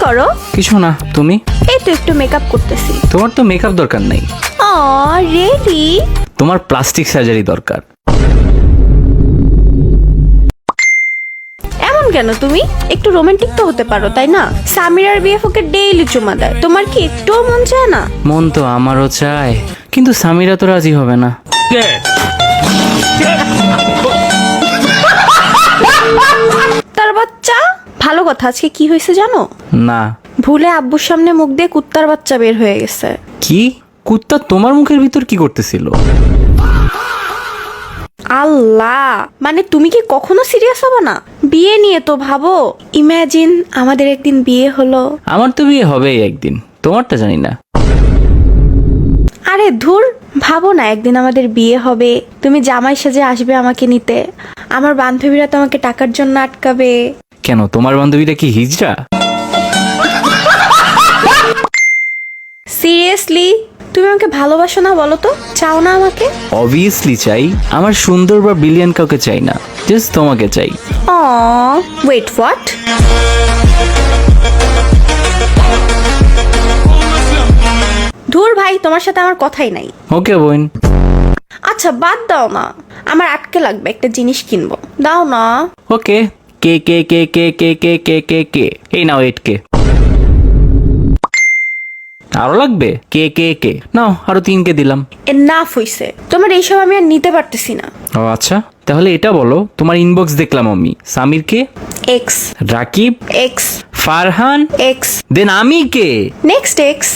করো? কিছু না, তুমি? এই তো একটু মেকআপ করতেছি। তোমার তো মেকআপ দরকার নেই। রিয়েলি? তোমার প্লাস্টিক সার্জারি দরকার। এমন কেন তুমি? একটু রোমান্টিক তো হতে পারো, তাই না? সামিরার বিএফ ওকে ডেইলি চুমা দেয়, তোমার কি একটুও মন চায় না? মন তো আমারও চায়, কিন্তু সামিরা তো রাজি হবে না। তার বাচ্চা। ভালো কথা, আজকে কি হয়েছে জানো? না। ভুলে আব্বুর সামনে মুখ দিয়ে কুত্তার বাচ্চা বের হয়ে গেছে। কি? কুত্তা তোমার মুখের ভিতর কি করতেছিল? আল্লাহ, মানে তুমি কি কখনো সিরিয়াস হবে না? বিয়ে নিয়ে তো ভাবো। ইমাজিন আমাদের একদিন বিয়ে হলো। আমার তো বিয়ে হবেই একদিন, তোমারটা জানি না। আরে ধুর, ভাবো না একদিন আমাদের বিয়ে হবে, তুমি জামাই সেজে আসবে আমাকে নিতে, আমার বান্ধবীরা তোমাকে টাকার জন্য আটকাবে। কেন, তোমার বান্ধবীরা কি হিজড়া? সিরিয়াসলি তুমি আমাকে ভালোবাসো না বলো তো? চাও না আমাকে? অবভিয়াসলি চাই। আমার সুন্দর বা বিলিয়ন কাউকে চাই না, জাস্ট তোমাকে চাই। Wait, what? ধুর ভাই, তোমার সাথে আমার কথাই নাই। ওকে বোন। আচ্ছা বাদ দাও না, আমার আটকে লাগবে, একটা জিনিস কিনবো, দাও না। ওকে। কে কে কে কে কে কে কে কে কে এই নাও 8K। আরো লাগবে? কে কে কে নাও, আরো 3K দিলাম। এনাফ হইছে, তোমার এইসব আমি আর নিতে পারতেছি না। ও আচ্ছা, তাহলে এটা বলো, তোমার ইনবক্স দেখলাম আমি। সামির কে? Ex. Rakib? Ex. Farhan? Ex. Then আমি কে? Next x.